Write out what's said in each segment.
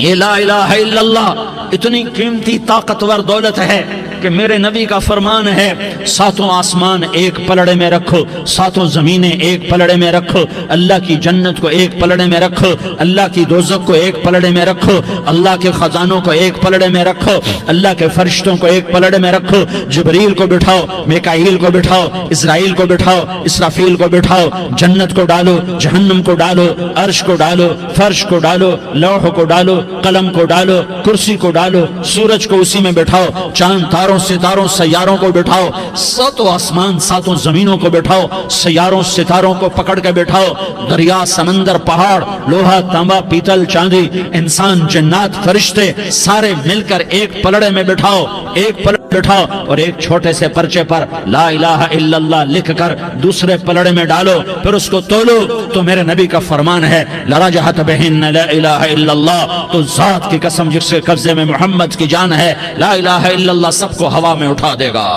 یہ لا الہ الا اللہ اتنی قیمتی طاقتور دولت ہے کہ میرے نبی کا فرمان ہے، ساتوں آسمان ایک پلڑے میں رکھو، ساتوں زمینیں ایک پلڑے میں رکھو، اللہ کی جنت کو ایک پلڑے میں رکھو، اللہ کی دوزخ کو ایک پلڑے میں رکھو، اللہ کے خزانوں کو ایک پلڑے میں رکھو، اللہ کے فرشتوں کو ایک پلڑے میں رکھو، جبریل کو بٹھاؤ، میکائیل کو بٹھاؤ، اسرائیل کو بٹھاؤ، اسرافیل کو بٹھاؤ، جنت کو ڈالو، جہنم کو ڈالو، عرش کو ڈالو، فرش کو ڈالو، لوح کو ڈالو، قلم کو ڈالو، کرسی کو ڈالو، سورج کو اسی میں بٹھاؤ، چاند تاروں ستاروں سیاروں کو بٹھاؤ، ساتوں آسمان ساتوں زمینوں کو بٹھاؤ، سیاروں ستاروں کو پکڑ کے بٹھاؤ، دریا سمندر پہاڑ لوہا تانبا پیتل چاندی انسان جنات فرشتے سارے مل کر ایک پلڑے میں بٹھاؤ، ایک پلڑے بٹھاؤ اور ایک چھوٹے سے پرچے پر لا الہ الا اللہ لکھ کر دوسرے پلڑے میں ڈالو، پھر اس کو تولو تو میرے نبی کا فرمان ہے لرجحت بہن لا الہ الا اللہ، تو ذات کی قسم جس کے قبضے میں محمد کی جان ہے لا الہ الا اللہ سب کو ہوا میں اٹھا دے گا۔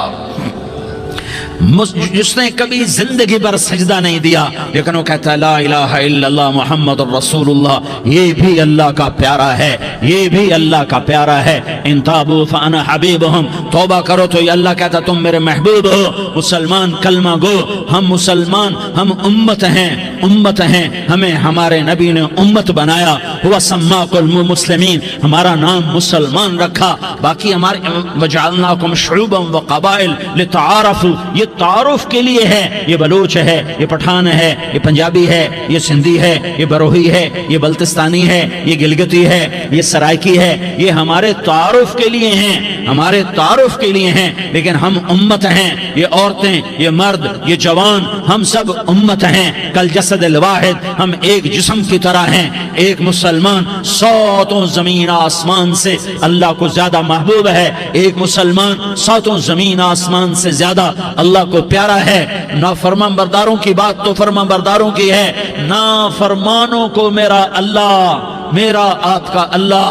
جس نے کبھی زندگی بھر سجدہ نہیں دیا لیکن وہ کہتا ہے لا الہ الا اللہ محمد الرسول اللہ، یہ بھی اللہ کا پیارا ہے، یہ بھی اللہ کا پیارا ہے۔ ان تابوا فانا حبیبہم، توبہ کرو تو یہ اللہ کہتا تم میرے محبوب ہو۔ مسلمان کلمہ گو، ہم مسلمان، ہم امت ہیں، امت ہیں، ہمیں ہمارے نبی نے امت بنایا، وہ سماکم المسلمین، ہمارا نام مسلمان رکھا، باقی ہمارے وجعلناکم شعوبا وقبائل لتعارفوا، یہ تعارف کے لیے ہے، یہ بلوچ ہے، یہ پٹھان ہے، یہ پنجابی ہے، یہ سندھی ہے، یہ بروہی ہے، یہ بلتستانی ہے، یہ گلگتی ہے، یہ سرائکی ہے، یہ ہمارے تعارف کے لیے ہیں، ہمارے تعارف کے لیے ہیں، لیکن ہم امت ہیں، یہ عورتیں، یہ مرد، یہ جوان، ہم سب امت ہیں، کل جسد الواحد، ہم ایک جسم کی طرح ہیں۔ ایک مسلمان ساتوں زمین آسمان سے اللہ کو زیادہ محبوب ہے، ایک مسلمان ساتوں زمین آسمان سے زیادہ اللہ کو پیارا ہے۔ نافرمان برداروں کی بات تو فرمان برداروں کی ہے، نافرمانوں کو میرا اللہ، میرا آپ کا اللہ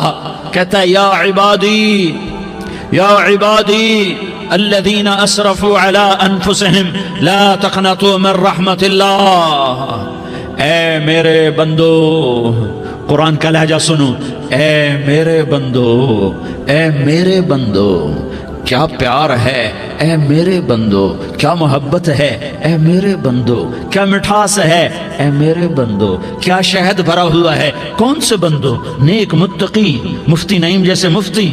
کہتا ہے یا عبادی، یا عبادی الذین اسرفوا علی انفسہم لا تقنطوا من رحمت اللہ، اے میرے بندو، قرآن کا لہجہ سنو، اے میرے بندو، اے میرے بندو، کیا پیار ہے، اے میرے بندو، کیا محبت ہے، اے میرے بندو، کیا مٹھاس ہے، اے میرے بندو، کیا شہد بھرا ہوا ہے۔ کون سے بندو؟ نیک متقی، مفتی نعیم جیسے مفتی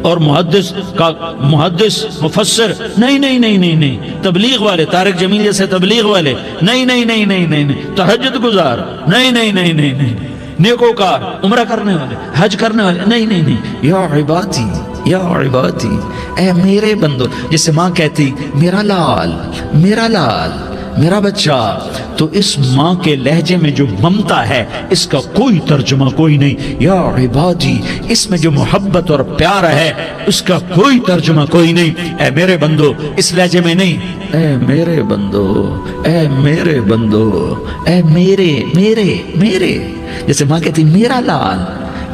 اور محدث کا محدث مفسر، نہیں نہیں نہیں نہیں نہیں، تبلیغ والے، طارق جمیل جیسے تبلیغ والے، نہیں نہیں نہیں نہیں نہیں، تہجد گزار، نہیں نہیں نہیں نہیں نہیں، نیکوکار، عمرہ کرنے والے، حج کرنے والے، نہیں نہیں نہیں، یا عبادی، یا عبادی، اے میرے بندو، جسے ماں کہتی میرا لال، میرا لال، میرا بچہ، تو اس ماں کے لہجے میں جو ممتا ہے اس کا کوئی ترجمہ کوئی نہیں۔ یا عبادی، اس میں جو محبت اور پیار ہے اس کا کوئی ترجمہ کوئی نہیں۔ اے میرے بندو، اس لہجے میں نہیں، اے میرے بندو، اے میرے بندو، اے میرے میرے میرے، جیسے ماں کہتی میرا لال،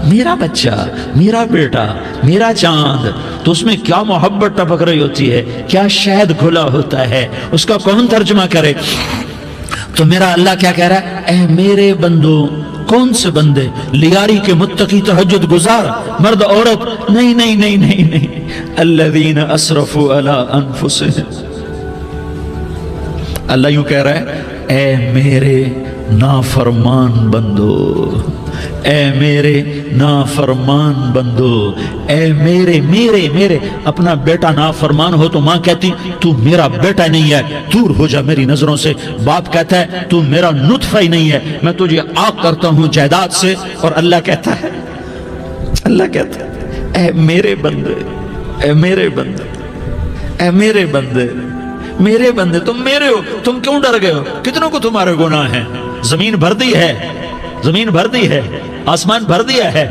میرا بچہ، میرا بیٹا، میرا چاند، تو اس میں کیا محبت ٹپک رہی ہوتی ہے، کیا شہد گھلا ہوتا ہے، اس کا کون ترجمہ کرے؟ تو میرا اللہ کیا کہہ رہا ہے؟ اے میرے بندو، کون سے بندے؟ لیاری کے متقی، تہجد گزار، مرد عورت، نہیں نہیں نہیں نہیں نہیں، الذین اسرفوا علی انفسہم، اللہ یوں کہہ رہا ہے اے میرے نافرمان بندو، اے میرے نافرمان بندو، اے میرے میرے میرے۔ اپنا بیٹا نافرمان ہو تو ماں کہتی تو میرا بیٹا نہیں ہے، دور ہو جا میری نظروں سے۔ باپ کہتا ہے تو میرا نطفہ ہی نہیں ہے، میں تجھے آگ کرتا ہوں جائیداد سے۔ اور اللہ کہتا ہے، اللہ کہتا ہے اے میرے بندے، اے میرے بندے، اے میرے بندے، میرے بندے، تم میرے ہو، تم کیوں ڈر گئے ہو؟ کتنوں کو تمہارے گناہ ہیں؟ زمین بھر دی ہے، زمین بھر دی ہے، آسمان بھر دیا ہے،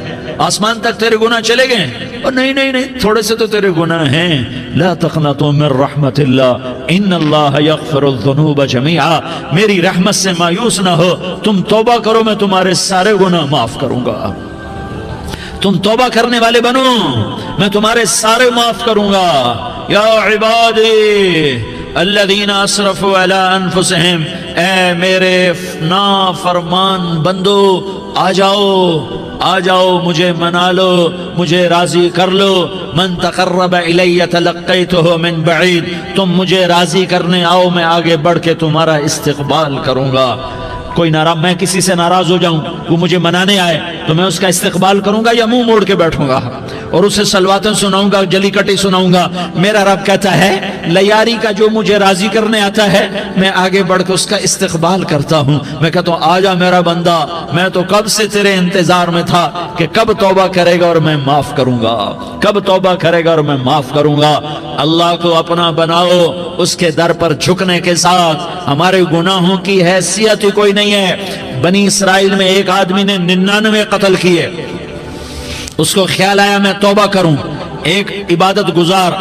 آسمان تک تیرے گناہ چلے گئے۔ اور نہیں نہیں نہیں، تھوڑے سے تو تیرے گناہ ہیں۔ لا تقنطوا من رحمت اللہ ان اللہ یغفر الذنوب جميعا، میری رحمت سے مایوس نہ ہو، تم توبہ کرو میں تمہارے سارے گناہ معاف کروں گا۔ تم توبہ کرنے والے بنو، میں تمہارے سارے معاف کروں گا۔ یا عبادی الذین اسرفوا علی انفسہم، اے میرے نافرمان بندو، آ جاؤ آ جاؤ مجھے منا لو، مجھے راضی کر لو۔ من تقرب الی تلقیتہ من بعید، تم مجھے راضی کرنے آؤ، میں آگے بڑھ کے تمہارا استقبال کروں گا۔ کوئی ناراض، میں کسی سے ناراض ہو جاؤں، وہ مجھے منانے آئے تو میں اس کا استقبال کروں گا یا منہ موڑ کے بیٹھوں گا اور اسے سلواتیں سناؤں گا، جلی کٹی سناؤں گا؟ میرا رب کہتا ہے لیاری کا جو مجھے راضی کرنے آتا ہے میں آگے بڑھ کے اس کا استقبال کرتا ہوں۔ میں کہتا ہوں آجا میرا بندہ، میں تو کب سے تیرے انتظار میں تھا کہ کب توبہ کرے گا اور میں معاف کروں گا، کب توبہ کرے گا اور میں معاف کروں گا۔ اللہ کو اپنا بناؤ، اس کے در پر جھکنے کے ساتھ ہمارے گناہوں کی حیثیت ہی کوئی نہیں ہے۔ بنی اسرائیل میں ایک آدمی نے 99 قتل کیے، اس کو خیال آیا میں توبہ کروں، ایک عبادت گزار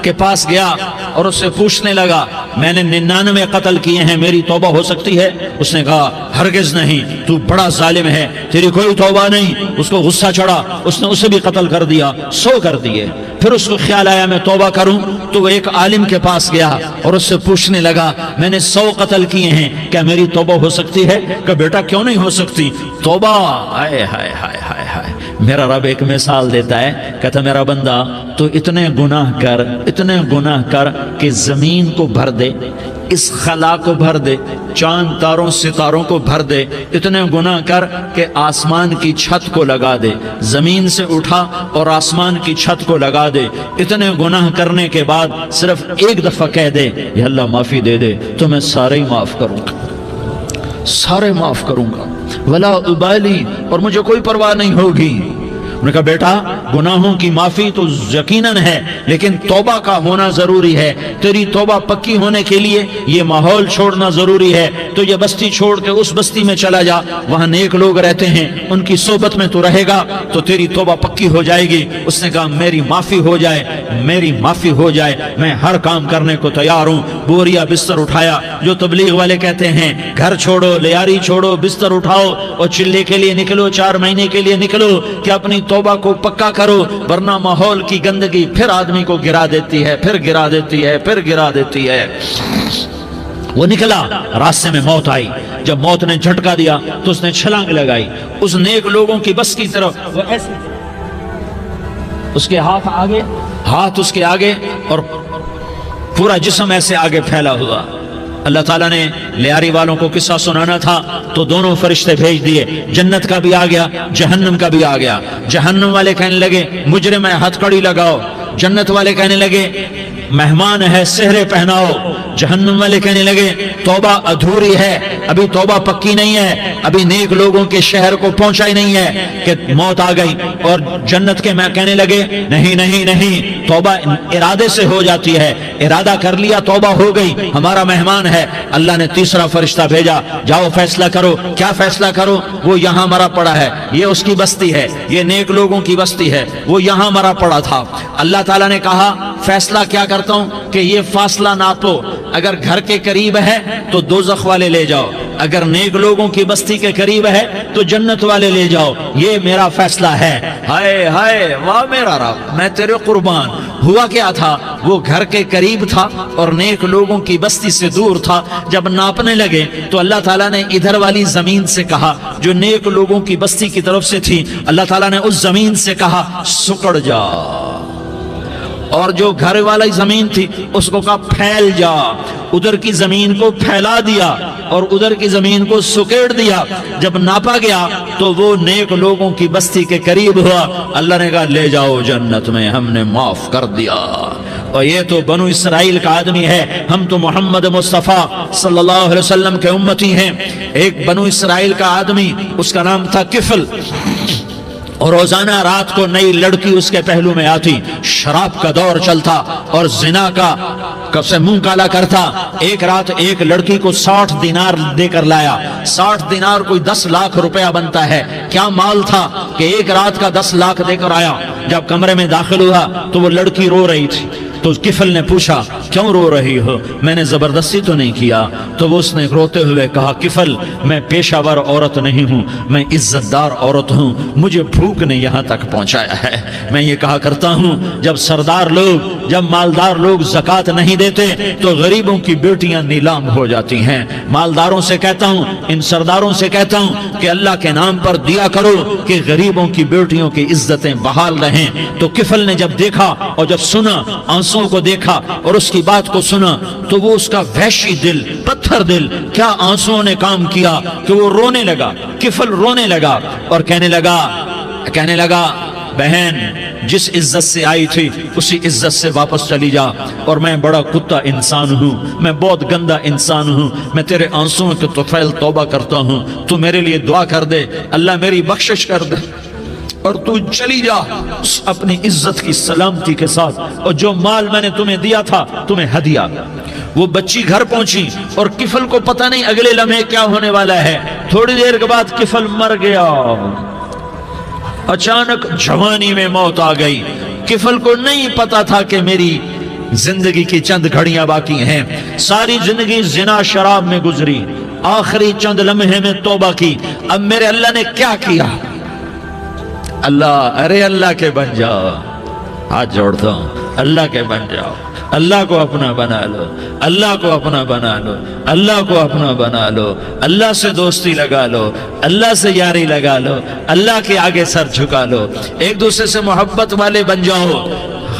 کے پاس گیا اور اس سے پوچھنے لگا میں نے 99 قتل کیے ہیں، میری توبہ ہو سکتی ہے؟ اس نے کہا ہرگز نہیں، تو بڑا ظالم ہے، تیری کوئی توبہ نہیں۔ اس کو غصہ چڑھا، اس نے اسے بھی قتل کر دیا، 100 کر دیے۔ پھر اس کو خیال آیا میں توبہ کروں، تو وہ ایک عالم کے پاس گیا اور اس سے پوچھنے لگا میں نے 100 قتل کیے ہیں، کیا میری توبہ ہو سکتی ہے؟ کہ بیٹا کیوں نہیں ہو سکتی توبہ؟ ہائے ہائے ہائے ہائے ہائے۔ میرا رب ایک مثال دیتا ہے، کہتا میرا بندہ تو اتنے گناہ کر، اتنے گناہ کر کہ زمین کو بھر دے، اس خلا کو بھر دے، چاند تاروں ستاروں کو بھر دے، اتنے گناہ کر کہ آسمان کی چھت کو لگا دے، زمین سے اٹھا اور آسمان کی چھت کو لگا دے۔ اتنے گناہ کرنے کے بعد صرف ایک دفعہ کہہ دے یا اللہ معافی دے دے تو میں سارے ہی معاف کروں گا، سارے معاف کروں گا، ولا ابالی، اور مجھے کوئی پرواہ نہیں ہوگی۔ انہوں نے کہا بیٹا گناہوں کی معافی تو یقیناً ہے لیکن توبہ کا ہونا ضروری ہے، تیری توبہ پکی ہونے کے لیے یہ ماحول چھوڑنا ضروری ہے۔ تو یہ بستی چھوڑ کے اس بستی میں چلا جا، وہاں نیک لوگ رہتے ہیں، ان کی صحبت میں تو رہے گا تو تیری توبہ پکی ہو جائے گی۔ اس نے کہا میری معافی ہو جائے، میری معافی ہو جائے، میں ہر کام کرنے کو تیار ہوں۔ بوریا بستر اٹھایا، جو تبلیغ والے کہتے ہیں گھر چھوڑو، لیاری چھوڑو، بستر اٹھاؤ اور چلے کے لیے نکلو، 4 مہینے کے لیے نکلو کہ اپنی توبہ کو پکا کرو، ورنہ ماحول کی گندگی پھر آدمی کو گرا دیتی ہے، پھر گرا دیتی ہے، پھر گرا دیتی ہے۔ وہ نکلا، راستے میں موت آئی، جب موت نے جھٹکا دیا تو اس نے چھلانگ لگائی اس نیک لوگوں کی بس کی طرف، وہ ایسے اس کے ہاتھ آگے، ہاتھ اس کے آگے اور پورا جسم ایسے آگے پھیلا ہوا۔ اللہ تعالیٰ نے لیاری والوں کو قصہ سنانا تھا تو دونوں فرشتے بھیج دیے، جنت کا بھی آ گیا، جہنم کا بھی آ گیا۔ جہنم والے کہنے لگے مجرم ہے ہتھ کڑی لگاؤ، جنت والے کہنے لگے مہمان ہے سہرے پہناؤ۔ جہنم والے کہنے لگے توبہ ادھوری ہے، ابھی توبہ پکی نہیں ہے، ابھی نیک لوگوں کے شہر کو پہنچا ہی نہیں ہے کہ موت آ گئی۔ اور جنت کے میں کہنے لگے نہیں نہیں نہیں، توبہ ارادے سے ہو جاتی ہے، ارادہ کر لیا توبہ ہو گئی، ہمارا مہمان ہے۔ اللہ نے تیسرا فرشتہ بھیجا، جاؤ فیصلہ کرو۔ کیا فیصلہ کرو؟ وہ یہاں مرا پڑا ہے، یہ اس کی بستی ہے، یہ نیک لوگوں کی بستی ہے، وہ یہاں مرا پڑا تھا۔ اللہ تعالیٰ نے کہا فیصلہ کیا کرتا ہوں کہ یہ فاصلہ ناپو، اگر گھر کے قریب ہے تو دوزخ والے لے جاؤ، اگر نیک لوگوں کی بستی کے قریب ہے تو جنت والے لے جاؤ، یہ میرا فیصلہ ہے۔ ہائے ہائے واہ میرا رب، میں تیرے قربان۔ ہوا کیا تھا؟ وہ گھر کے قریب تھا اور نیک لوگوں کی بستی سے دور تھا۔ جب ناپنے لگے تو اللہ تعالیٰ نے ادھر والی زمین سے کہا جو نیک لوگوں کی بستی کی طرف سے تھی، اللہ تعالیٰ نے اس زمین سے کہا سکڑ جا، اور جو گھر والی زمین تھی اس کو کہا پھیل جا۔ ادھر کی زمین کو پھیلا دیا اور ادھر کی زمین کو سکیڑ دیا۔ جب ناپا گیا تو وہ نیک لوگوں کی بستی کے قریب ہوا۔ اللہ نے کہا لے جاؤ جنت میں، ہم نے معاف کر دیا۔ اور یہ تو بنو اسرائیل کا آدمی ہے، ہم تو محمد مصطفیٰ صلی اللہ علیہ وسلم کے امتی ہیں۔ ایک بنو اسرائیل کا آدمی، اس کا نام تھا کفل، اور روزانہ رات کو نئی لڑکی اس کے پہلو میں آتی، شراب کا دور چلتا اور زنا کا سے منہ کالا کرتا۔ ایک رات ایک لڑکی کو 60 دینار دے کر لایا۔ 60 دینار کوئی 10 لاکھ روپیہ بنتا ہے۔ کیا مال تھا کہ ایک رات کا 10 لاکھ دے کر آیا۔ جب کمرے میں داخل ہوا تو وہ لڑکی رو رہی تھی، تو کفل نے پوچھا کیوں رو رہی ہو؟ میں نے زبردستی تو نہیں کیا۔ تو وہ اس نے روتے ہوئے کہا کفل میں پیشہ ور عورت نہیں ہوں، میں عزت دار عورت ہوں، مجھے بھوک نے یہاں تک پہنچایا ہے۔ میں یہ کہا کرتا ہوں جب سردار لوگ، جب مالدار لوگ زکوٰۃ نہیں دیتے تو غریبوں کی بیٹیاں نیلام ہو جاتی ہیں۔ مالداروں سے کہتا ہوں، ان سرداروں سے کہتا ہوں کہ اللہ کے نام پر دیا کرو کہ غریبوں کی بیٹیوں کی عزتیں بحال رہیں۔ تو کفل نے جب دیکھا اور جب سنا، آنسوں کو دیکھا اور اس کی بات کو سنا، تو وہ اس کا وحشی دل، پتھر دل، کیا آنسوں نے کام کیا کہ وہ رونے لگا۔ کفل رونے لگا اور کہنے لگا بہن جس عزت سے آئی تھی اسی عزت سے واپس چلی جا، اور میں بڑا کتا انسان ہوں، میں بہت گندا انسان ہوں، میں تیرے آنسوں کے طفیل توبہ کرتا ہوں، تو میرے لیے دعا کر دے، اللہ میری بخشش کر دے، اور تو چلی جا اپنی عزت کی سلامتی کے ساتھ، اور جو مال میں نے تمہیں دیا تھا تمہیں ہدیہ۔ وہ بچی گھر پہنچی اور کفل کو پتہ نہیں اگلے لمحے کیا ہونے والا ہے۔ تھوڑی دیر کے بعد کفل مر گیا، اچانک جوانی میں موت آ گئی۔ کفل کو نہیں پتا تھا کہ میری زندگی کی چند گھڑیاں باقی ہیں، ساری زندگی زنا شراب میں گزری، آخری چند لمحے میں توبہ کی، اب میرے اللہ نے کیا کیا؟ اللہ کے بن جاؤ، ہاتھ جوڑتا ہوں، اللہ کے بن جاؤ، اللہ کو اپنا بنا لو، اللہ کو اپنا بنا لو، اللہ کو اپنا بنا لو، اللہ سے دوستی لگا لو، اللہ سے یاری لگا لو، اللہ کے آگے سر جھکا لو، ایک دوسرے سے محبت والے بن جاؤ۔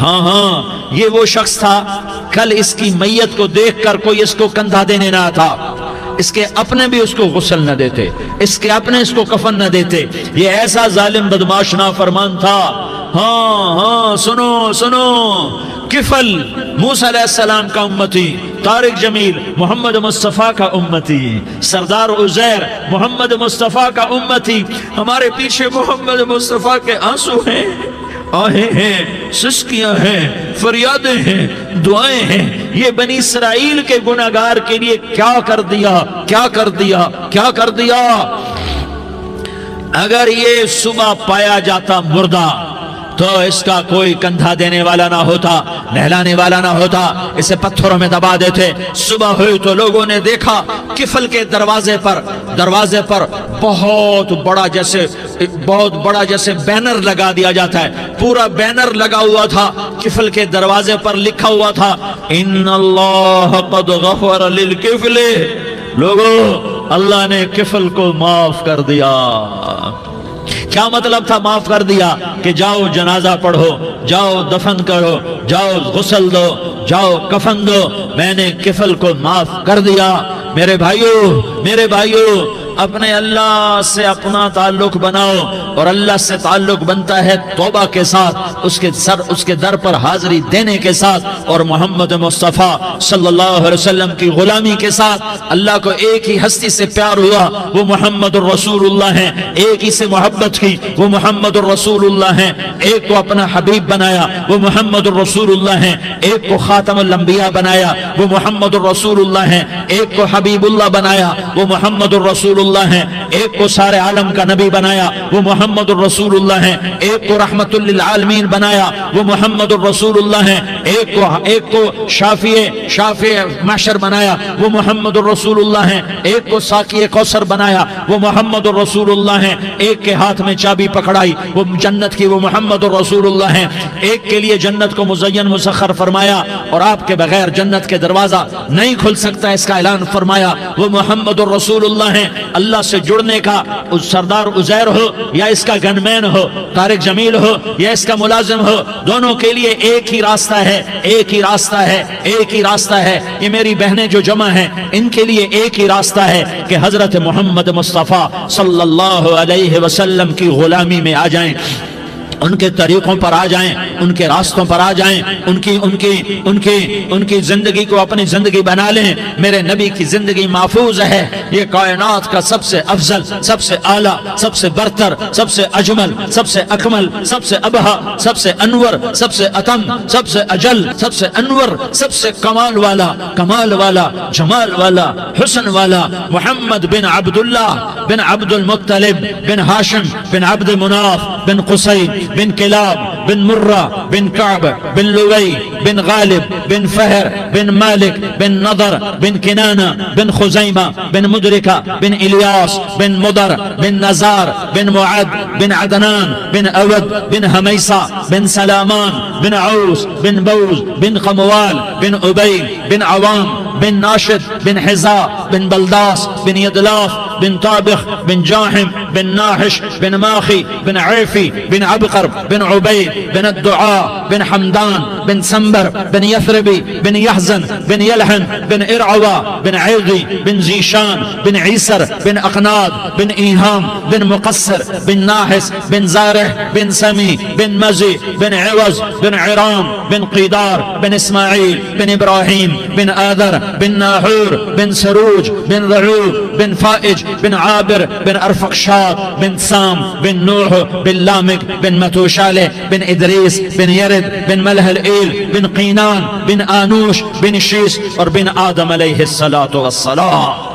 ہاں یہ وہ شخص تھا، کل اس کی میت کو دیکھ کر کوئی اس کو کندھا دینے نہ تھا، اس کے اپنے بھی اس کو غسل نہ دیتے، اس کے اپنے اس کو کفن نہ دیتے، یہ ایسا ظالم بدماش نافرمان تھا۔ ہاں سنو، کفل موسیٰ علیہ السلام کا امتی، طارق جمیل محمد مصطفیٰ کا امتی، سردار عزیر محمد مصطفیٰ کا امتی، ہمارے پیچھے محمد مصطفیٰ کے آنسو ہیں، آہیں ہیں، سسکیاں ہیں، فریادیں ہیں، دعائیں ہیں۔ یہ بنی اسرائیل کے گناہگار کے لیے کیا کر دیا۔ اگر یہ صبح پایا جاتا مردہ تو اس کا کوئی کندھا دینے والا نہ ہوتا، نہلانے والا نہ ہوتا، اسے پتھروں میں دبا دیتے۔ صبح ہوئی تو لوگوں نے دیکھا کفل کے دروازے پر بہت بڑا جیسے بینر لگا دیا جاتا ہے، پورا بینر لگا ہوا تھا، کفل کے دروازے پر لکھا ہوا تھا ان اللہ قد غفر للکفل، لوگوں اللہ نے کفل کو معاف کر دیا۔ کیا مطلب تھا معاف کر دیا؟ کہ جاؤ جنازہ پڑھو، جاؤ دفن کرو، جاؤ غسل دو، جاؤ کفن دو، میں نے کفل کو معاف کر دیا۔ میرے بھائیو اپنے اللہ سے اپنا تعلق بناؤ، اور اللہ سے تعلق بنتا ہے توبہ کے ساتھ، اس کے در پر حاضری دینے کے ساتھ، اور محمد مصطفیٰ صلی اللہ علیہ وسلم کی غلامی کے ساتھ۔ اللہ کو ایک ہی ہستی سے پیار ہوا، وہ محمد الرسول اللہ ہیں، ایک ہی سے محبت کی، وہ محمد الرسول اللہ ہیں، ایک کو اپنا حبیب بنایا، وہ محمد الرسول اللہ ہیں، ایک کو خاتم الانبیاء بنایا، وہ محمد الرسول اللہ ہیں، ایک کو حبیب اللہ بنایا، وہ محمد الرسول اللہ ہیں، ایک کو سارے عالم کا نبی بنایا، وہ محمد الرسول اللہ ہیں، ایک کو رحمت للعالمین بنایا، وہ محمد الرسول اللہ ہیں، ایک کو شافع محشر بنایا، وہ محمد الرسول اللہ ہیں، ایک کو ساقی کوثر بنایا، وہ محمد الرسول اللہ ہیں، ایک کے ہاتھ میں چابی پکڑائی وہ جنت کی، وہ محمد الرسول اللہ ہیں، ایک کے لیے جنت کو مزین مسخر فرمایا اور آپ کے بغیر جنت کے دروازہ نہیں کھل سکتا اس کا اعلان فرمایا، وہ محمد الرسول اللہ ہیں۔ اللہ سے جڑنے کا سردار عزیر ہو یا اس کا گنمین ہو، طارق جمیل ہو یا اس کا ملازم ہو، دونوں کے لیے ایک ہی راستہ ہے۔ یہ میری بہنیں جو جمع ہیں ان کے لیے ایک ہی راستہ ہے کہ حضرت محمد مصطفیٰ صلی اللہ علیہ وسلم کی غلامی میں آ جائیں، ان کے طریقوں پر آ جائیں، ان کے راستوں پر آ جائیں، ان کی زندگی کو اپنی زندگی بنا لیں۔ میرے نبی کی زندگی محفوظ ہے، یہ کائنات کا سب سے افضل، سب سے اعلیٰ، سب سے برتر، سب سے اجمل، سب سے اکمل، سب سے ابہا، سب سے انور، سب سے اتم، سب سے اجل، سب سے انور، سب سے کمال والا، جمال والا، حسن والا، محمد بن عبداللہ بن عبد المطلب بن ہاشم بن عبد مناف بن قصی بن کلاب بن مرہ بن کعب بن لوی بن غالب بن فہر بن مالک بن نضر بن کنانہ بن خزیمہ بن مدرکہ بن الیاس بن مدر بن نزار بن معد بن عدنان بن اود بن حمیسہ بن سلامان بن عوس بن بوز بن قموال بن عبید بن عوام بن ناشد بن حزاء بن بلداس بن يدلاف بن طابخ بن جاحم بن ناحش بن ماخي بن عيفي بن عبقر بن عبيد بن الدعاء بن حمدان بن سنبر بن يثربي بن يحزن بن يلحن بن إرعوى بن عيضي بن زيشان بن عيسر بن أقناد بن إيهام بن مقصر بن ناحس بن زارح بن سمي بن مزي بن عوز بن عرام بن قيدار بن إسماعيل بن إبراهيم بن آذر بن ناحور بن سروج بن رعوب بن فائج بن عابر بن أرفقشاد بن سام بن نوح بن لامك بن متوشالة بن إدريس بن يرد بن ملهلئيل بن قينان بن آنوش بن شيس اور بن آدم علیہ السلام.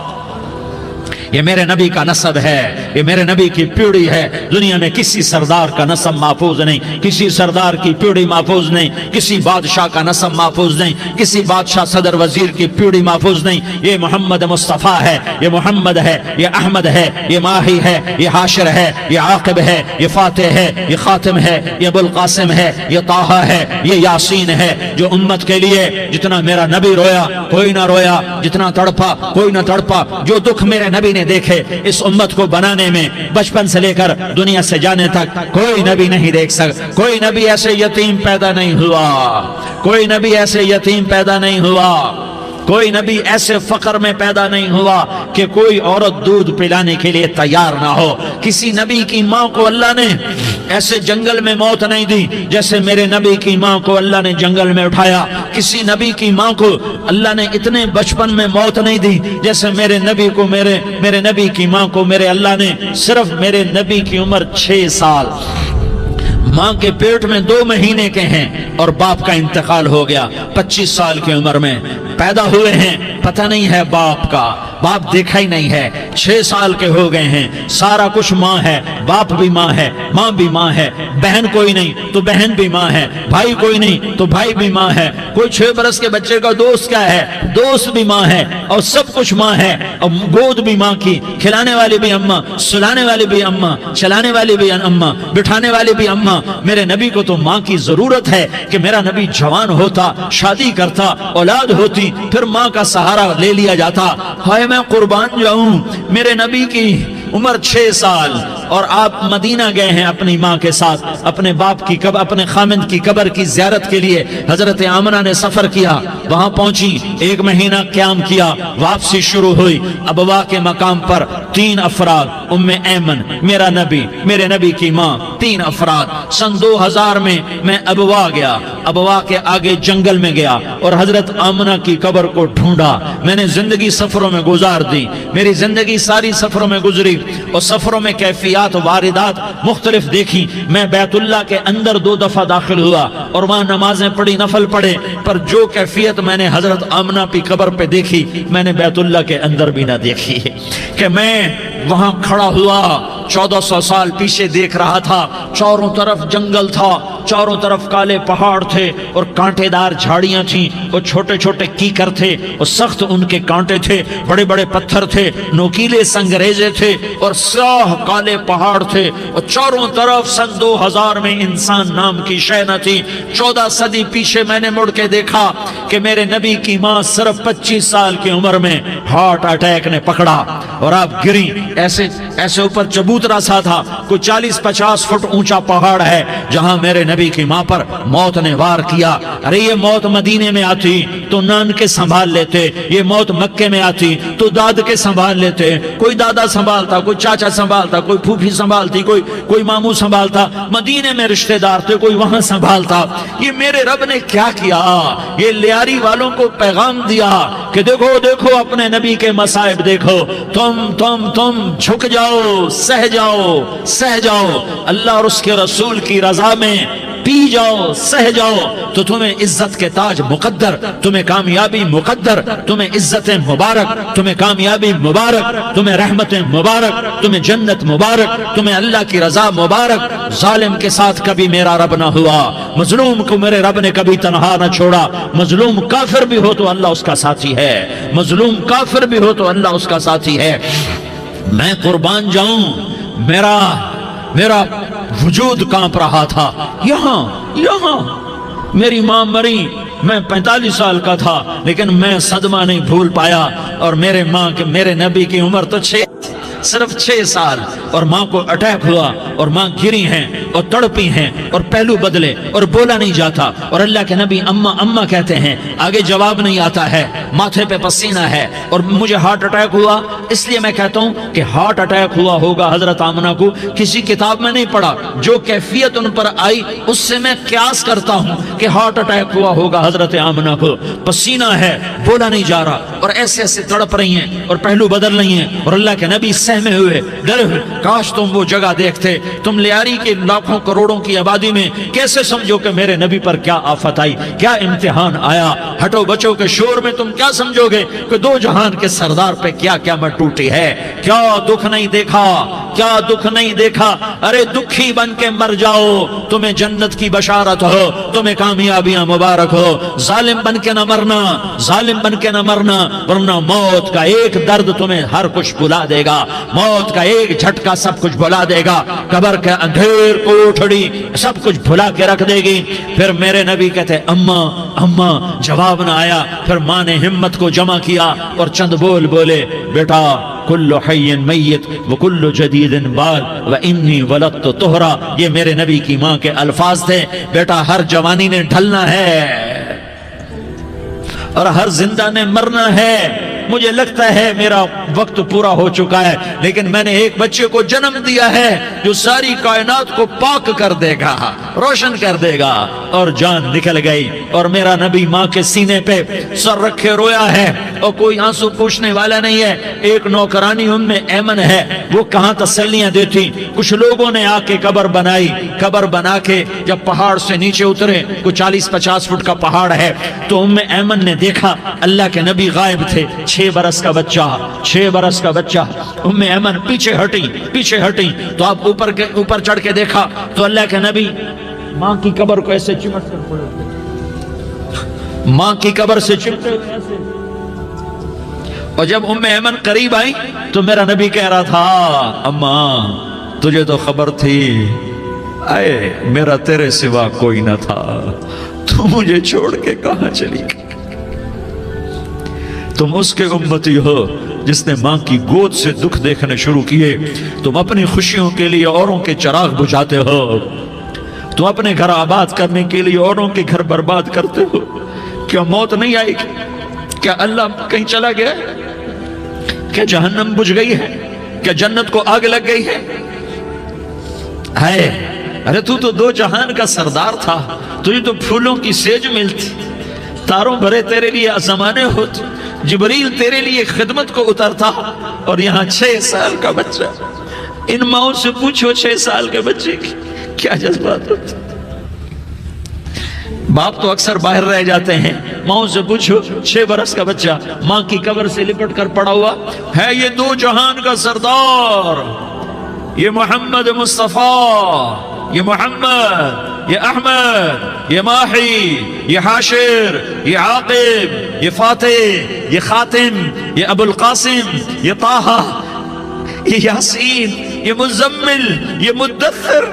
یہ میرے نبی کا نسب ہے، یہ میرے نبی کی پیڑھی ہے. دنیا میں کسی سردار کا نسب محفوظ نہیں، کسی سردار کی پیڑھی محفوظ نہیں، کسی بادشاہ کا نسب محفوظ نہیں، کسی بادشاہ صدر وزیر کی پیڑھی محفوظ نہیں. یہ محمد مصطفیٰ ہے، یہ محمد ہے، یہ احمد ہے، یہ ماہی ہے، یہ حاشر ہے، یہ عاقب ہے، یہ فاتح ہے، یہ خاتم ہے، یہ ابو القاسم ہے، یہ طٰہٰ ہے، یہ یاسین ہے. جو امت کے لیے جتنا میرا نبی رویا کوئی نہ رویا، جتنا تڑپا کوئی نہ تڑپا، جو دکھ میرے نبی نے دیکھے اس امت کو بنانے میں بچپن سے لے کر دنیا سے جانے تک کوئی نبی نہیں دیکھ سکتا. کوئی نبی ایسے یتیم پیدا نہیں ہوا، کوئی نبی ایسے یتیم پیدا نہیں ہوا، کوئی نبی ایسے فقر میں پیدا نہیں ہوا کہ کوئی عورت دودھ پلانے کے لیے تیار نہ ہو. کسی نبی کی ماں کو اللہ نے ایسے جنگل میں موت نہیں دی جیسے میرے نبی کی ماں کو اللہ نے جنگل میں اٹھایا. کسی نبی کی ماں کو اللہ نے اتنے بچپن میں موت نہیں دی جیسے میرے نبی کو میرے نبی کی ماں کو میرے اللہ نے صرف میرے نبی کی عمر 6 سال ماں کے پیٹ میں 2 مہینے کے ہیں اور باپ کا انتقال ہو گیا 25 سال کی عمر میں. پیدا ہوئے ہیں پتہ نہیں ہے باپ کا، باپ دیکھا ہی نہیں ہے. 6 سال کے ہو گئے ہیں، سارا کچھ ماں ہے، باپ بھی ماں ہے، ماں بھی ماں ہے. بہن کوئی نہیں تو بہن بھی ماں ہے، بھائی کوئی نہیں تو بھائی بھی ماں ہے. کوئی 6 برس کے بچے کا دوست کیا ہے، دوست بھی ماں ہے، اور سب کچھ ماں ہے. اور گود بھی ماں کی، کھلانے والی بھی اماں، سلانے والی بھی اماں، چلانے والی بھی اماں، بٹھانے والی بھی اماں. میرے نبی کو تو ماں کی ضرورت ہے کہ میرا نبی جوان ہوتا، شادی کرتا، اولاد ہوتی، پھر ماں کا سہارا لے لیا جاتا. ہائے میں قربان جاؤں، میرے نبی کی عمر 6 سال اور آپ مدینہ گئے ہیں اپنی ماں کے ساتھ، اپنے باپ کی قبر، اپنے خامند کی قبر کی زیارت کے لیے. حضرت آمنہ نے سفر کیا، وہاں پہنچی، 1 مہینہ قیام کیا، واپسی شروع ہوئی. ابوا کے مقام پر 3 افراد، ام ایمن، میرا نبی، میرے نبی کی ماں، 3 افراد. سن 2000 میں ابوا گیا، ابوا کے آگے جنگل میں گیا اور حضرت آمنہ کی قبر کو ڈھونڈا. میں نے زندگی سفروں میں گزار دی، میری زندگی ساری سفروں میں گزری اور سفروں میں کیفیات واردات مختلف دیکھی. میں بیت اللہ کے اندر 2 دفعہ داخل ہوا اور وہاں نمازیں پڑھی، نفل پڑھے، پر جو کیفیت میں نے حضرت آمنہ کی قبر پہ دیکھی میں نے بیت اللہ کے اندر بھی نہ دیکھی. کہ میں وہاں کھڑا ہوا 1400 سال پیچھے دیکھ رہا تھا، چاروں طرف جنگل تھا، چاروں طرف کالے پہاڑ تھے اور کانٹے دار جھاڑیاں تھیں اور چھوٹے چھوٹے کیکر تھے اور سخت ان کے کانٹے تھے، بڑے بڑے پتھر تھے، نوکیلے سنگریزے تھے اور سیاہ کالے پہاڑ تھے اور چاروں طرف. سن 2000 میں انسان نام کی شے نہ تھی. 14 صدی پیچھے میں نے مڑ کے دیکھا کہ میرے نبی کی ماں صرف 25 سال کی عمر میں ہارٹ اٹیک نے پکڑا اور آپ گری. ایسے اوپر چبوترا سا تھا، کوئی 40-50 فٹ اونچا پہاڑ ہے جہاں میرے نبی کی ماں پر موت نے وار کیا. ارے یہ موت مدینے میں آتی تو نان کے سنبھال لیتے، یہ موت مکے میں آتی تو داد کے سنبھال لیتے. کوئی دادا سنبھالتا، کوئی چاچا سنبھالتا، کوئی پھوپھی سنبھالتی، کوئی ماموں سنبھالتا. مدینے میں رشتہ دار تھے، کوئی وہاں سنبھالتا. یہ میرے رب نے کیا کیا؟ یہ لیاری والوں کو پیغام دیا کہ دیکھو دیکھو اپنے نبی کے مصائب دیکھو، تم جھک جاؤ، سہ جاؤ. اللہ اور اس کے رسول کی رضا میں پی جاؤ سہ جاؤ تو تمہیں عزت کے تاج مقدر، تمہیں کامیابی مقدر، تمہیں عزت مبارک، تمہیں کامیابی مبارک، تمہیں رحمت مبارک، تمہیں جنت مبارک، تمہیں اللہ کی رضا مبارک۔ ظالم کے ساتھ کبھی میرا رب نہ ہوا، مظلوم کو میرے رب نے کبھی تنہا نہ چھوڑا۔ مظلوم کافر بھی ہو تو اللہ اس کا ساتھی ہے، مظلوم کافر بھی ہو تو اللہ اس کا ساتھی ہے۔ میں قربان جاؤں، میرا وجود کانپ رہا تھا۔ یہاں میری ماں مری، میں 45 سال کا تھا، لیکن میں صدمہ نہیں بھول پایا۔ اور میرے نبی کی عمر تو صرف 6 سال، اور ماں کو اٹیک ہوا اور ماں گری ہیں اور تڑپی ہیں اور پہلو بدلے اور بولا نہیں جاتا، اور اللہ کے نبی اماں اماں کہتے ہیں، آگے جواب نہیں آتا ہے، ماتھے پہ پسینہ ہے، اور مجھے ہارٹ اٹیک ہوا۔ اس لیے میں کہتا ہوں کہ ہارٹ اٹیک ہوا ہوگا حضرت آمنہ کو، کسی کتاب میں نہیں پڑھا، جو کیفیت ان پر آئی اس سے میں قیاس کرتا ہوں کہ ہارٹ اٹیک ہوا ہوگا حضرت آمنہ کو۔ پسینہ ہے، بولا نہیں جا رہا، اور ایسے تڑپ رہی ہیں اور پہلو بدل رہی ہیں، اور اللہ کے نبی سہمے ہوئے ڈرے ہوئے۔ کاش تم وہ جگہ دیکھتے، تم لیاری کے لاکھوں کروڑوں کی آبادی میں کیسے سمجھو کہ میرے نبی پر کیا آفت آئی، کیا امتحان آیا۔ ہٹو بچوں کے شور میں تم کیا سمجھو گے کہ دو جہان کے سردار پہ کیا قیامت ٹوٹی ہے۔ کیا دکھ نہیں دیکھا، کیا دکھ نہیں دیکھا۔ ارے دکھی بن کے مر جاؤ، تمہیں جنت کی بشارت ہو، تمہیں کامیابیاں مبارک ہو۔ ظالم بن کے نہ مرنا، ظالم بن کے نہ مرنا، ورنہ موت کا ایک درد تمہیں ہر کچھ بلا دے گا، موت کا ایک جھٹکا سب کچھ بھلا دے گا، قبر کے اندھیر کوٹھڑی سب کچھ بھلا کے رکھ دے گی۔ پھر میرے نبی کہتے اماں اماں، جواب نہ آیا۔ پھر ماں نے ہمت کو جمع کیا اور چند بول بولے، بیٹا کل حی میت وکل جدید بال وانی ولدت طہرا۔ یہ میرے نبی کی ماں کے الفاظ تھے، بیٹا ہر جوانی نے ڈھلنا ہے اور ہر زندہ نے مرنا ہے۔ مجھے لگتا ہے میرا وقت پورا ہو چکا ہے، لیکن میں نے ایک بچے کو جنم دیا ہے جو ساری کائنات کو پاک کر دے گا، روشن کر دے گا۔ اور جان نکل گئی، اور میرا نبی ماں کے سینے پہ سر رکھے رویا ہے، اور کوئی آنسو پوچھنے والا نہیں ہے۔ ایک نوکرانی ام ایمن ہے، وہ کہاں تسلیاں دیتی۔ کچھ لوگوں نے آ کے قبر بنائی، قبر بنا کے جب پہاڑ سے نیچے اترے، کوئی 40-50 فٹ کا پہاڑ ہے، تو ام ایمن نے دیکھا اللہ کے نبی غائب تھے، 6 برس کا بچہ، 6 برس کا بچہ۔ ام ایمن پیچھے ہٹی تو آپ اوپر چڑھ کے دیکھا تو اللہ کے نبی ماں کی قبر کو ایسے چمٹ کر پڑے، ماں کی قبر سے چمٹے ہوئے ایسے۔ اور جب ام ایمن قریب آئی تو میرا نبی کہہ رہا تھا، اماں تجھے تو خبر تھی، اے میرا تیرے سوا کوئی نہ تھا، تو مجھے چھوڑ کے کہاں چلی گئی۔ تم اس کے امتی ہو جس نے ماں کی گود سے دکھ دیکھنے شروع کیے۔ تم اپنی خوشیوں کے لیے اوروں کے چراغ بجھاتے ہو، تم اپنے گھر آباد کرنے کے لیے اوروں کے گھر برباد کرتے ہو۔ کیا موت نہیں آئے گی؟ کیا اللہ کہیں چلا گیا؟ کیا جہنم بجھ گئی ہے؟ کیا جنت کو آگ لگ گئی ہے؟ ارے تو دو جہان کا سردار تھا، تجھے تو پھولوں کی سیج ملتی، تاروں بھرے تیرے لیے زمانے ہوتے، جبریل تیرے لیے خدمت کو اترتا، اور یہاں 6 سال کا بچہ۔ ان ماؤں سے پوچھو 6 سال کے بچے کی کیا جذبات ہوتے۔ باپ تو اکثر باہر رہ جاتے ہیں، ماؤں سے پوچھو 6 برس کا بچہ ماں کی قبر سے لپٹ کر پڑا ہوا ہے۔ یہ دو جہان کا سردار، یہ محمد مصطفیٰ، یہ محمد، یہ احمد، یہ ماہی، یہ حاشر، یہ عاقب، یہ فاتح، یہ خاتم، یہ ابو القاسم، یہ طہ، یہ یاسین، یہ مزمل، یہ مدثر،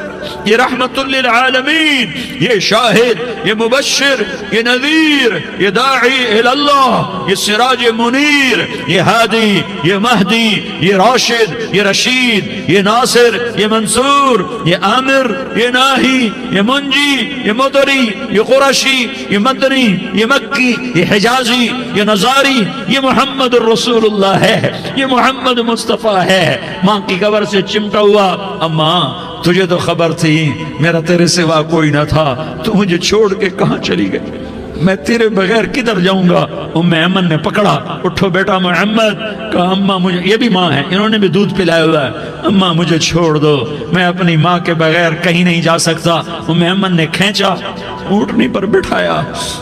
یہ رحمت للعالمین، یہ شاہد، یہ مبشر، یہ نذیر، یہ داعی الاللہ، یہ سراج منیر، یہ ہادی، یہ مہدی، یہ راشد، یہ رشید، یہ ناصر، یہ منصور، یہ عامر، یہ ناہی، یہ منجی، یہ مدری، یہ قرشی، یہ مدنی، یہ مکی، یہ حجازی، یہ نظاری، یہ محمد الرسول اللہ ہے، یہ محمد مصطفیٰ ہے۔ ماں کی قبر سے چمٹا ہوا، اماں تجھے تو خبر تھی میرا تیرے سوا کوئی نہ تھا، تو مجھے چھوڑ کے کہاں چلی گئی۔ میں تیرے بغیر کدھر جاؤں گا؟ ام ایمن نے پکڑا، اٹھو بیٹا محمد، کہا اماں مجھے، یہ بھی ماں ہے، انہوں نے بھی دودھ پلایا ہوا ہے، اماں مجھے چھوڑ دو، میں اپنی ماں کے بغیر کہیں نہیں جا سکتا۔ ام ایمن نے کھینچا، اونٹنی پر بٹھایا،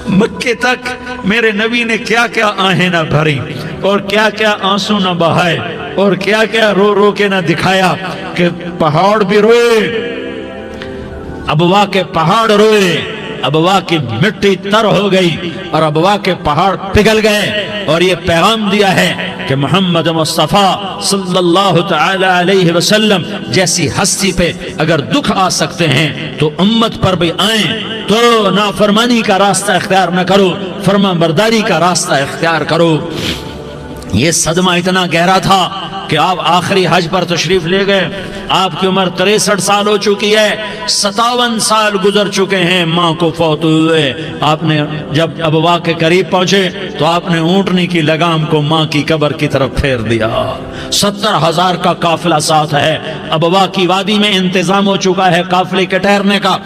مکے تک میرے نبی نے کیا کیا آہیں نہ بھری اور کیا کیا آنسو نہ بہائے اور کیا کیا رو رو کے نہ دکھایا کہ پہاڑ بھی روئے، ابوا کے پہاڑ روئے، ابوا کی مٹی تر ہو گئی اور ابوا کے پہاڑ پگھل گئے، اور یہ پیغام دیا ہے کہ محمد مصطفیٰ صلی اللہ تعالی علیہ وسلم جیسی ہستی پہ اگر دکھ آ سکتے ہیں تو امت پر بھی آئیں، تو نافرمانی کا راستہ اختیار نہ کرو، فرما برداری کا راستہ اختیار کرو۔ یہ صدمہ اتنا گہرا تھا کہ آپ آخری حج پر تشریف لے گئے، آپ کی عمر 63 سال ہو چکی ہے، 57 سال گزر چکے ہیں ماں کو فوت ہوئے۔ آپ نے جب ابوا کے قریب پہنچے تو آپ نے اونٹنی کی لگام کو ماں کی قبر کی طرف پھیر دیا۔ 70,000 کا قافلہ ساتھ ہے، ابوا کی وادی میں انتظام ہو چکا ہے قافلے کے ٹھہرنے کا۔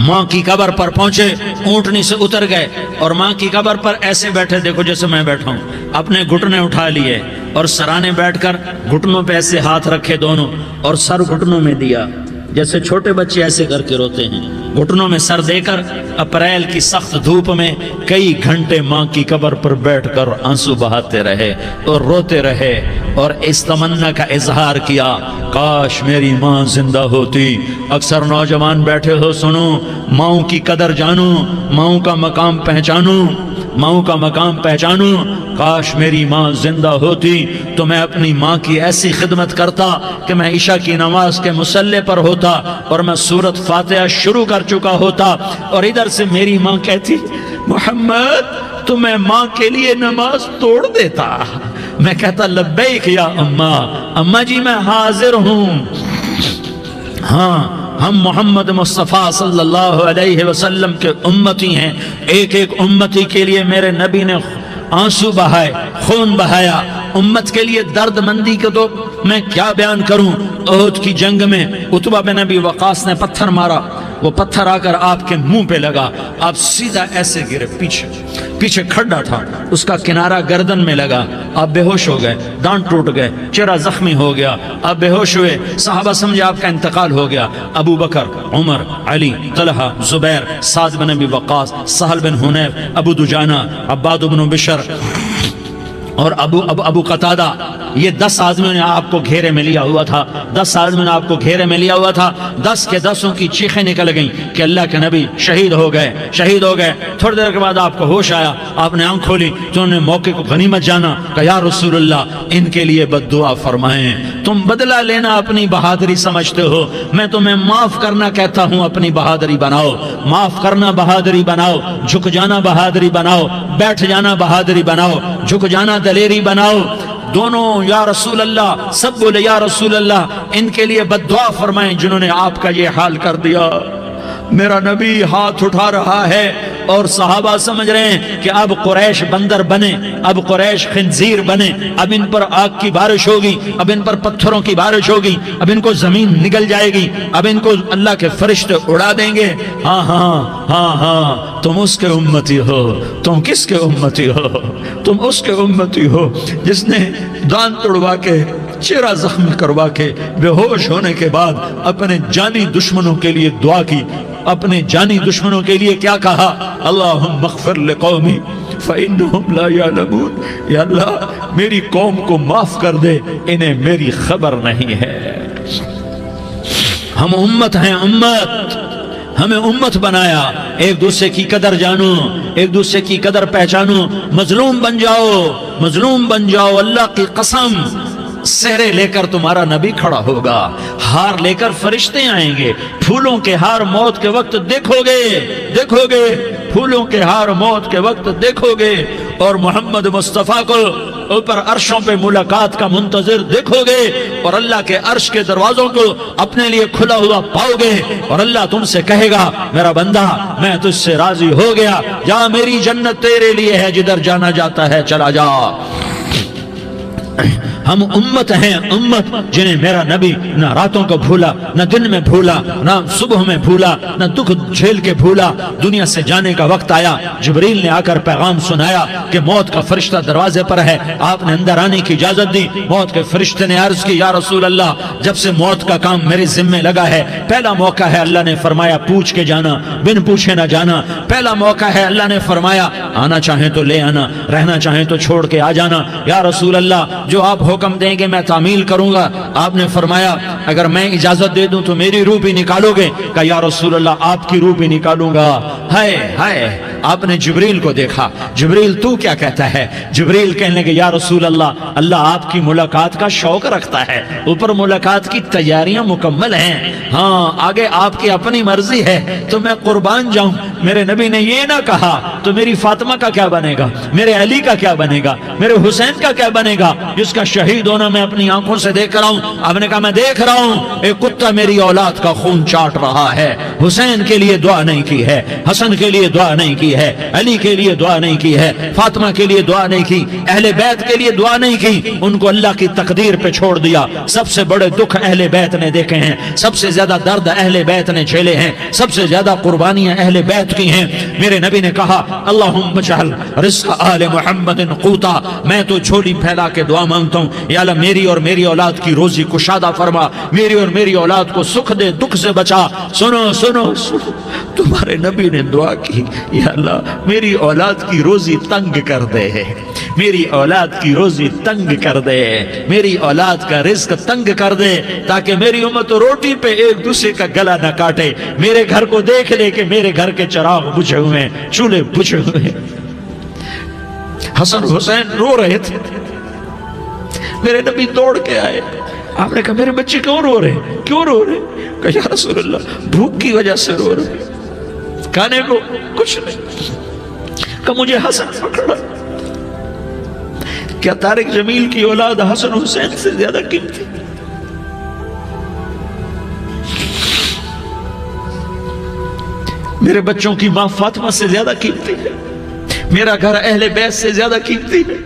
ماں کی قبر پر پہنچے، اونٹنی سے اتر گئے اور ماں کی قبر پر ایسے بیٹھے، دیکھو جیسے میں بیٹھا ہوں، اپنے گھٹنے اٹھا لیے اور سرانے بیٹھ کر گھٹنوں پہ ایسے ہاتھ رکھے دونوں اور سر گھٹنوں میں دیا، جیسے چھوٹے بچے ایسے کر کے روتے ہیں، گھٹنوں میں سر دے کر اپریل کی سخت دھوپ میں کئی گھنٹے ماں کی قبر پر بیٹھ کر آنسو بہاتے رہے اور روتے رہے اور اس تمنا کا اظہار کیا، کاش میری ماں زندہ ہوتی۔ اکثر نوجوان بیٹھے ہو، سنو، ماؤں کی قدر جانو، ماؤں کا مقام پہچانو، ماؤں کا مقام پہچانو۔ کاش میری ماں زندہ ہوتی تو میں اپنی ماں کی ایسی خدمت کرتا کہ میں عشاء کی نماز کے مصلی پر ہوتا اور میں سورۃ فاتحہ شروع کر چکا ہوتا، اور ادھر سے میری ماں کہتی محمد تو میں ماں کے لیے نماز توڑ دیتا، میں کہتا لبیک یا اماں، اماں جی میں حاضر ہوں۔ ہاں، ہم محمد مصطفیٰ صلی اللہ علیہ وسلم کے امتی ہیں، ایک ایک امتی کے لیے میرے نبی نے آنسو بہائے، خون بہایا، امت کے لیے درد مندی کو تو میں کیا بیان کروں۔ احد کی جنگ میں عتبہ بن ابی وقاص نے پتھر مارا، وہ پتھر آ کر آپ کے منہ پہ لگا، آپ سیدھا ایسے گرے، پیچھے کھڈا تھا، اس کا کنارہ گردن میں لگا، آپ بے ہوش ہو گئے، دانت ٹوٹ گئے، چہرہ زخمی ہو گیا، آپ بے ہوش ہوئے، صحابہ سمجھے آپ کا انتقال ہو گیا۔ ابو بکر، عمر، علی، طلحہ، زبیر، سعد بن ابی وقاص، سہل بن حنیف، ابو دجانہ، عباد بن بشر اور ابو قتادہ، یہ 10 آدمیوں نے آپ کو گھیرے میں لیا ہوا تھا، 10 آدمیوں نے آپ کو گھیرے میں لیا ہوا تھا، 10 کے 10 کی چیخیں نکل گئیں کہ اللہ کے نبی شہید ہو گئے، شہید ہو گئے۔ تھوڑی دیر کے بعد آپ کو ہوش آیا، آپ نے آنکھ کھولی تو انہوں نے موقع کو غنیمت جانا کہ یا رسول اللہ ان کے لیے بد دعا فرمائیں، تم بدلہ لینا اپنی بہادری سمجھتے ہو، میں تمہیں معاف کرنا کہتا ہوں، اپنی بہادری بناؤ، معاف کرنا بہادری بناؤ، جھک جانا بہادری بناؤ، بیٹھ جانا بہادری بناؤ، جھک جانا دلیری بناؤ۔ دونوں یا رسول اللہ، سب بولے یا رسول اللہ، ان کے لیے بد دعا فرمائیں جنہوں نے آپ کا یہ حال کر دیا۔ میرا نبی ہاتھ اٹھا رہا ہے اور صحابہ سمجھ رہے ہیں کہ اب قریش بندر بنے، اب قریش خنزیر بنے، اب ان پر آگ کی بارش ہوگی، اب ان پر پتھروں کی بارش ہوگی، اب ان کو زمین نگل جائے گی، اب ان کو اللہ کے فرشتے اڑا دیں گے۔ ہاں ہاں ہاں ہاں، تم اس کے امتی ہو، تم کس کے امتی ہو؟ تم اس کے امتی ہو جس نے دانت توڑوا کے، چہرہ زخمی کروا کے، بے ہوش ہونے کے بعد اپنے جانی دشمنوں کے لیے دعا کی، اپنے جانی دشمنوں کے لیے کیا کہا؟ اللہم اغفر لقومی فإنہم لا یعلمون، یا اللہ میری قوم کو معاف کر دے، انہیں میری خبر نہیں ہے۔ ہم امت ہیں، امت، ہمیں امت بنایا، ایک دوسرے کی قدر جانو، ایک دوسرے کی قدر پہچانو، مظلوم بن جاؤ، مظلوم بن جاؤ، اللہ کی قسم سہرے لے کر تمہارا نبی کھڑا ہوگا، ہار لے کر فرشتے آئیں گے، پھولوں کے ہار موت کے وقت دیکھو گے، دیکھو گے، پھولوں کے ہار موت کے وقت دیکھو گے، اور محمد مصطفیٰ کو اوپر عرشوں پہ ملاقات کا منتظر دیکھو گے، اور اللہ کے عرش کے دروازوں کو اپنے لیے کھلا ہوا پاؤ گے، اور اللہ تم سے کہے گا میرا بندہ میں تجھ سے راضی ہو گیا، جا میری جنت تیرے لیے ہے، جدھر جانا جاتا ہے چلا جا۔ ہم امت ہیں، امت جنہیں میرا نبی نہ راتوں کو بھولا، نہ دن میں بھولا، نہ صبح میں بھولا، نہ دکھ جھیل کے بھولا۔ دنیا سے جانے کا وقت آیا، جبریل نے آ کر پیغام سنایا کہ موت کا فرشتہ دروازے پر ہے، آپ نے اندر آنے کی اجازت دی۔ موت کے فرشتے نے عرض کی، یا رسول اللہ، جب سے موت کا کام میرے ذمے لگا ہے، پہلا موقع ہے، اللہ نے فرمایا پوچھ کے جانا، بن پوچھے نہ جانا۔ پہلا موقع ہے، اللہ نے فرمایا آنا چاہیں تو لے آنا، رہنا چاہیں تو چھوڑ کے آ جانا۔ یا رسول اللہ، جو آپ حکم دیں گے میں تعمیل کروں گا۔ آپ نے فرمایا اگر میں اجازت دے دوں تو میری روح بھی نکالو گے؟ کہا یا رسول اللہ، آپ کی روح بھی نکالوں گا۔ ہائے ہائے، آپ نے جبریل کو دیکھا، جبریل تو کیا کہتا ہے؟ جبریل کہنے لگے یا رسول اللہ، اللہ آپ کی ملاقات کا شوق رکھتا ہے، اوپر ملاقات کی تیاریاں مکمل ہیں، ہاں آگے آپ کی اپنی مرضی ہے تو میں قربان جاؤں۔ میرے نبی نے یہ نہ کہا تو میری فاطمہ کا کیا بنے گا، میرے علی کا کیا بنے گا، میرے حسین کا کیا بنے گا، جس کا شہید ہونا میں اپنی آنکھوں سے دیکھ رہا ہوں۔ آپ نے کہا میں دیکھ رہا ہوں، ایک کتا میری اولاد کا خون چاٹ رہا ہے۔ حسین کے لیے دعا نہیں کی ہے، حسن کے لیے دعا نہیں کی ہے، علی کے لیے دعا نہیں کی ہے، فاطمہ کے لیے دعا نہیں کی، اہل بیت کے لیے دعا نہیں کی، ان کو اللہ کی تقدیر پہ چھوڑ دیا۔ سب سے بڑے دکھ اہل بیت نے دیکھے ہیں، سب سے زیادہ درد اہل بیت نے جھیلے ہیں، سب سے زیادہ قربانیاں اہل بیت کی ہیں۔ میرے نبی نے کہا اللہم اجعل رزق آل محمد قوتا، میں تو جھولی پھیلا کے دعا مانگتا ہوں، یا اللہ میری اور میری اولاد کی روزی کشادہ فرما، میری اور میری اولاد کو سکھ دے، دکھ سے بچا۔ سنو سنو سنو، تمہارے نبی نے دعا کی، یا اللہ میری اولاد کی روزی تنگ کر دے، میری اولاد کی روزی تنگ کر دے، میری اولاد کا رزق تنگ کر دے، تاکہ میری امت روٹی پہ ایک دوسرے کا گلا نہ کاٹے، میرے گھر کو دیکھ لے کہ میرے گھر کے چراغ بجھے ہوئے ہیں، چولہے بجھے ہوئے ہیں۔ حسن حسین رو رہے تھے، میرے نبی دوڑ کے آئے، آپ نے کہا میرے بچے کیوں رو رہے ہیں، کیوں رو رہے ہیں؟ کہا یا رسول اللہ بھوک کی وجہ سے رو رہے ہیں، کھانے کو کچھ نہیں۔ کہ مجھے حسن پکڑا۔ کیا طارق جمیل کی اولاد حسن حسین سے زیادہ قیمتی؟ میرے بچوں کی ماں فاطمہ سے زیادہ قیمتی ہے، میرا گھر اہل بیت سے زیادہ قیمتی ہے۔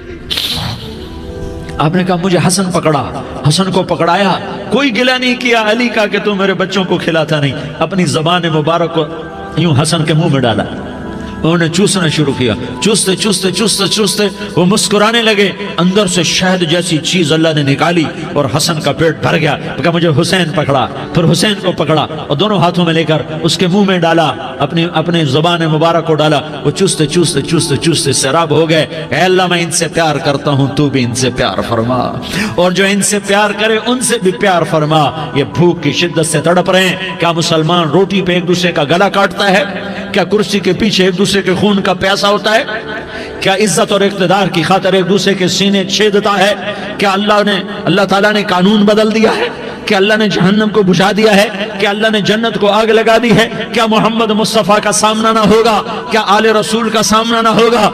آپ نے کہا مجھے حسن پکڑا، حسن کو پکڑایا، کوئی گلہ نہیں کیا علی کا کہ تو میرے بچوں کو کھلاتا نہیں، اپنی زبان مبارک کو یوں حسن کے منہ میں ڈالا، انہوں نے چوسنا شروع کیا، چوستے چوستے چوستے چوستے وہ مسکرانے لگے، اندر سے شہد جیسی چیز اللہ نے نکالی اور حسن کا پیٹ بھر گیا۔ کہا مجھے حسین پکڑا، پھر حسین کو پکڑا اور دونوں ہاتھوں میں لے کر اس کے منہ میں ڈالا، اپنی زبان مبارک کو ڈالا، وہ چوستے چوستے چوستے چوستے سیراب ہو گئے۔ اے اللہ میں ان سے پیار کرتا ہوں، تو بھی ان سے پیار فرما، اور جو ان سے پیار کرے ان سے بھی پیار فرما۔ یہ بھوک کی شدت سے تڑپ رہے ہیں، کیا مسلمان روٹی پہ ایک دوسرے کا گلا کاٹتا ہے؟ کیا کرسی کے پیچھے ایک دوسرے کے خون کا پیاسا ہوتا ہے؟ کیا عزت اور اقتدار کی خاطر ایک دوسرے کے سینے چھیدتا ہے؟ کیا اللہ تعالیٰ نے قانون بدل دیا ہے؟ کیا اللہ نے جہنم کو بجھا دیا ہے؟ کیا اللہ نے جنت کو آگ لگا دی ہے؟ کیا محمد مصطفیٰ کا سامنا نہ ہوگا؟ کیا آل رسول کا سامنا نہ ہوگا؟